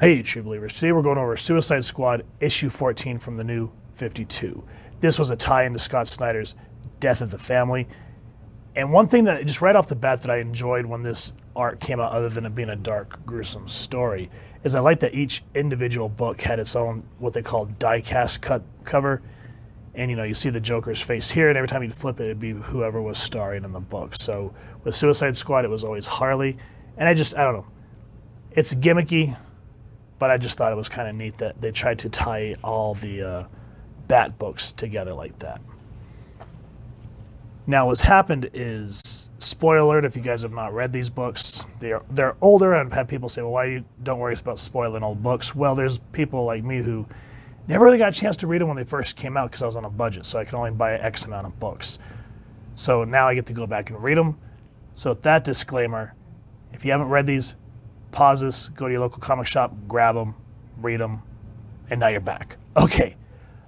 Hey, true believers. Today we're going over Suicide Squad issue 14 from the new 52. This was a tie-in to Scott Snyder's Death of the Family. And one thing that just right off the bat that I enjoyed when this art came out, other than it being a dark, gruesome story, is I like that each individual book had its own, what they call die-cast cut cover. And, you see the Joker's face here, and every time you'd flip it, it'd be whoever was starring in the book. So with Suicide Squad, it was always Harley. And I don't know. It's gimmicky, but I just thought it was kind of neat that they tried to tie all the Bat books together like that. Now, what's happened is, spoiler alert, if you guys have not read these books, they're older, and I've had people say, well, why you don't worry about spoiling old books? Well, there's people like me who never really got a chance to read them when they first came out because I was on a budget, so I could only buy X amount of books. So now I get to go back and read them. So with that disclaimer, if you haven't read these, pause this, go to your local comic shop, grab them, read them, and now you're back. Okay,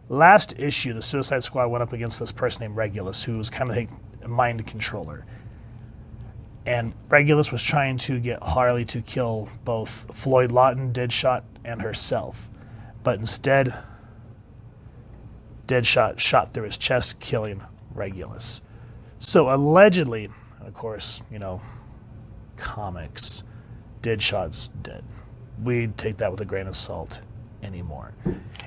last issue, the Suicide Squad went up against this person named Regulus, who was kind of a mind controller. And Regulus was trying to get Harley to kill both Floyd Lawton, Deadshot, and herself. But instead, Deadshot shot through his chest, killing Regulus. So allegedly, of course, comics, Deadshot's dead. We take that with a grain of salt anymore.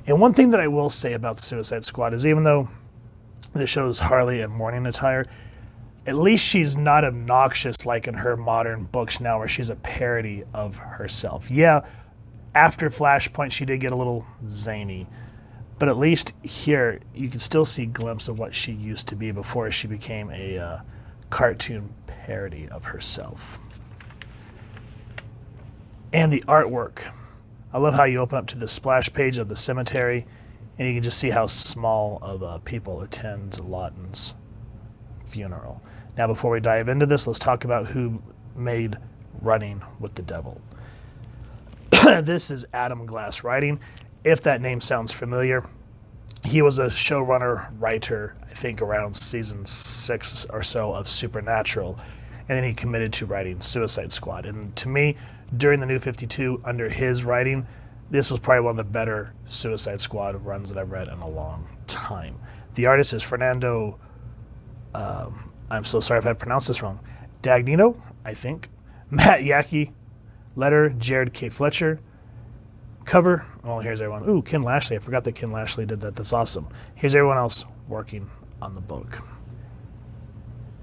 And one thing that I will say about the Suicide Squad is, even though this shows Harley in mourning attire, at least she's not obnoxious like in her modern books now, where she's a parody of herself. Yeah, after Flashpoint she did get a little zany, but at least here you can still see a glimpse of what she used to be before she became a cartoon parody of herself. And the artwork. I love how you open up to the splash page of the cemetery, and you can just see how small of people attend Lawton's funeral. Now, before we dive into this, let's talk about who made Running with the Devil. This is Adam Glass writing. If that name sounds familiar, he was a showrunner, writer, I think around season 6 or so of Supernatural, and then he committed to writing Suicide Squad. And to me, during the New 52, under his writing, this was probably one of the better Suicide Squad runs that I've read in a long time. The artist is Fernando, I'm so sorry if I pronounced this wrong, Dagnino, I think. Matt Yaki, letter, JaredFletcher. Cover, oh, here's everyone. Ooh, Ken Lashley. I forgot that Ken Lashley did that. That's awesome. Here's everyone else working on the book.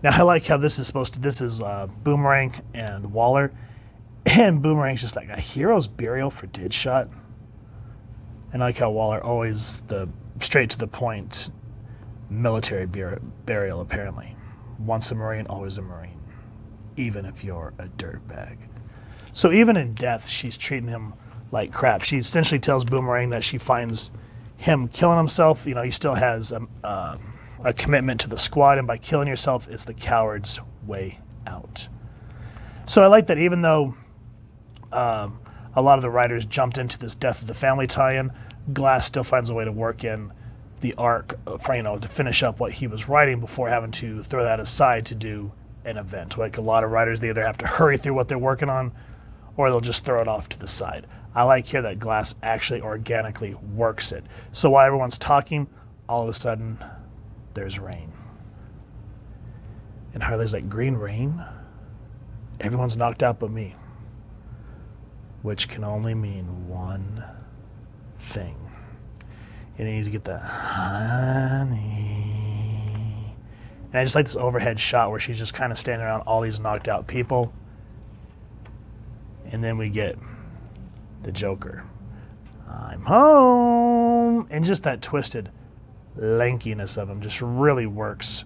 Now, I like how this is Boomerang and Waller. And Boomerang's just like a hero's burial for Deadshot. And I like how Waller always the straight to the point military burial, apparently. Once a Marine, always a Marine. Even if you're a dirtbag. So even in death, she's treating him like crap. She essentially tells Boomerang that she finds him killing himself. He still has a commitment to the squad, and by killing yourself is the coward's way out. So I like that even though a lot of the writers jumped into this Death of the Family tie-in, Glass still finds a way to work in the arc for, to finish up what he was writing before having to throw that aside to do an event. Like a lot of writers, they either have to hurry through what they're working on or they'll just throw it off to the side. I like here that Glass actually organically works it. So while everyone's talking, all of a sudden, there's rain. And Harley's like, green rain? Everyone's knocked out but me. Which can only mean one thing. And then you get the honey. And I just like this overhead shot where she's just kind of standing around all these knocked out people. And then we get the Joker. I'm home. And just that twisted lankiness of him just really works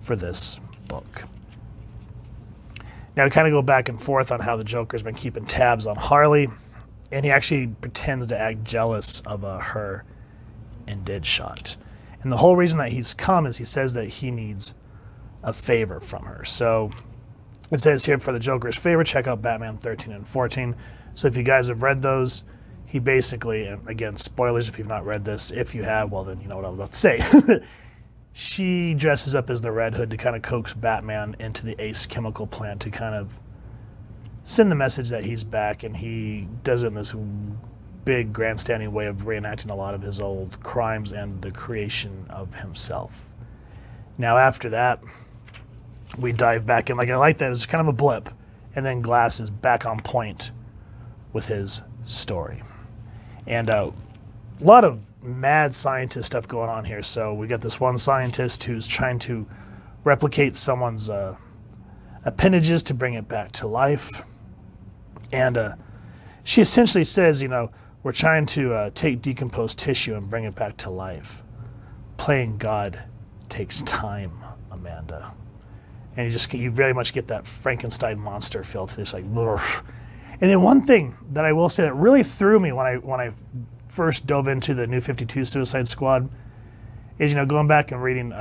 for this book. Now we kind of go back and forth on how the Joker's been keeping tabs on Harley, and he actually pretends to act jealous of her and Deadshot. And the whole reason that he's come is he says that he needs a favor from her. So it says here, for the Joker's favor, check out Batman 13 and 14. So if you guys have read those, he basically, and again, spoilers if you've not read this, if you have, well then you know what I'm about to say. She dresses up as the Red Hood to kind of coax Batman into the Ace chemical plant to kind of send the message that he's back, and he does it in this big grandstanding way of reenacting a lot of his old crimes and the creation of himself. Now after that, we dive back in. Like, I like that. It was kind of a blip. And then Glass is back on point with his story. And a lot of mad scientist stuff going on here. So we got this one scientist who's trying to replicate someone's appendages to bring it back to life. And she essentially says, we're trying to take decomposed tissue and bring it back to life. Playing God takes time, Amanda. And you very much get that Frankenstein monster feel to this, like, blurf. And then one thing that I will say that really threw me when I first dove into the New 52 Suicide Squad is, going back and reading,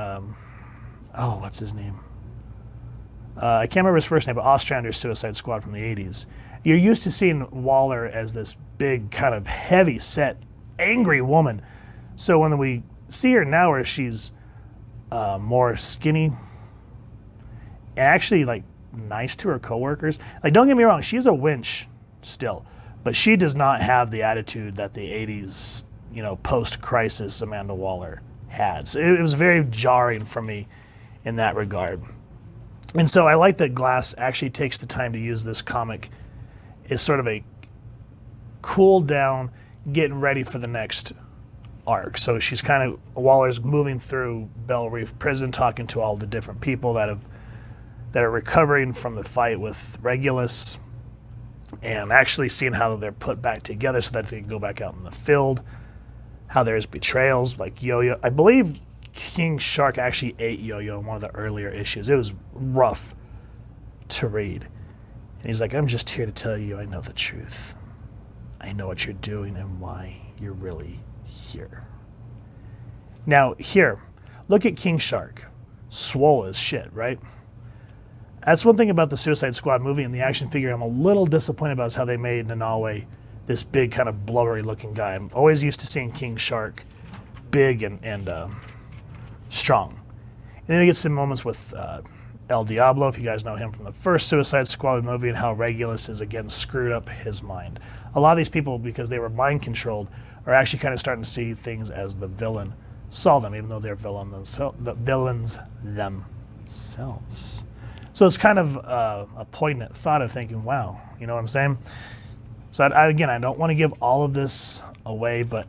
what's his name? I can't remember his first name, but Ostrander's Suicide Squad from the 80s. You're used to seeing Waller as this big, kind of heavy-set, angry woman. So when we see her now where she's more skinny and actually, like, nice to her coworkers. Like, don't get me wrong, she's a winch still, but she does not have the attitude that the 80s, post-crisis Amanda Waller had. So it was very jarring for me in that regard. And so I like that Glass actually takes the time to use this comic as sort of a cool down, getting ready for the next arc. So she's Waller's moving through Belle Reef prison, talking to all the different people that are recovering from the fight with Regulus, and actually seeing how they're put back together so that they can go back out in the field, how there's betrayals, like Yo-Yo. I believe King Shark actually ate Yo-Yo in one of the earlier issues. It was rough to read. And he's like, I'm just here to tell you I know the truth. I know what you're doing and why you're really here. Now, here, look at King Shark. Swole as shit, right? That's one thing about the Suicide Squad movie and the action figure I'm a little disappointed about is how they made Nanaue this big, kind of blubbery looking guy. I'm always used to seeing King Shark big and strong. And then we get some moments with El Diablo, if you guys know him from the first Suicide Squad movie, and how Regulus is again screwed up his mind. A lot of these people, because they were mind controlled, are actually kind of starting to see things as the villain saw them, even though they're the villains themselves. So it's kind of a poignant thought of thinking, wow, you know what I'm saying? So I don't want to give all of this away, but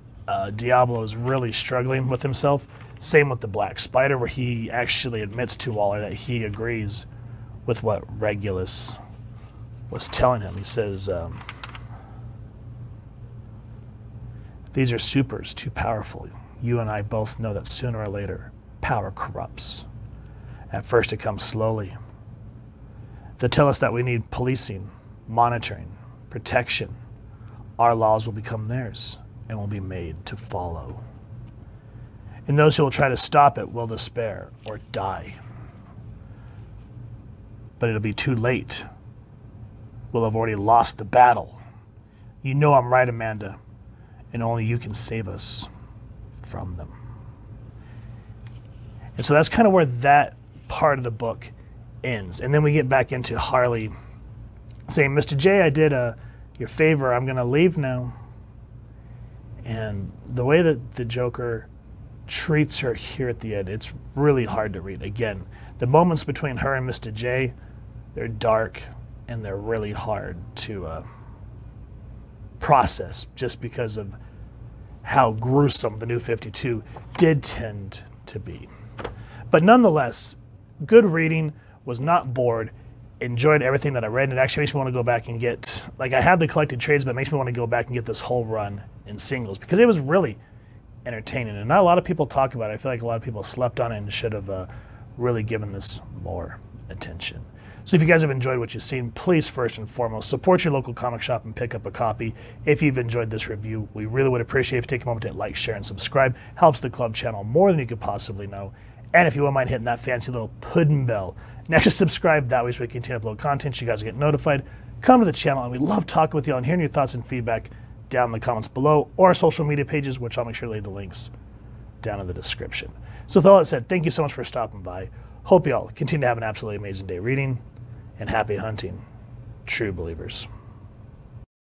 Diablo is really struggling with himself. Same with the Black Spider, where he actually admits to Waller that he agrees with what Regulus was telling him. He says, these are supers, too powerful. You and I both know that sooner or later, power corrupts. At first it comes slowly. They tell us that we need policing, monitoring, protection. Our laws will become theirs and will be made to follow. And those who will try to stop it will despair or die. But it'll be too late. We'll have already lost the battle. You know I'm right, Amanda, and only you can save us from them. And so that's kind of where that part of the book ends. And then we get back into Harley saying, Mr. J, I did your favor. I'm going to leave now. And the way that the Joker treats her here at the end, it's really hard to read. Again, the moments between her and Mr. J, they're dark and they're really hard to process just because of how gruesome the New 52 did tend to be. But nonetheless, good reading, was not bored, enjoyed everything that I read, and it actually makes me want to go back and get, like, I have the collected trades, but it makes me want to go back and get this whole run in singles because it was really entertaining, and not a lot of people talk about it. I feel like a lot of people slept on it and should have really given this more attention. So if you guys have enjoyed what you've seen, please first and foremost support your local comic shop and pick up a copy. If you've enjoyed this review, we really would appreciate if you take a moment to like, share, and subscribe. Helps the club channel more than you could possibly know. And if you wouldn't mind hitting that fancy little pudding bell next to subscribe, that way so we continue to upload content, so you guys will get notified. Come to the channel, and we love talking with you and hearing your thoughts and feedback down in the comments below, or our social media pages, which I'll make sure to leave the links down in the description. So with all that said, thank you so much for stopping by. Hope you all continue to have an absolutely amazing day reading, and happy hunting. true believers.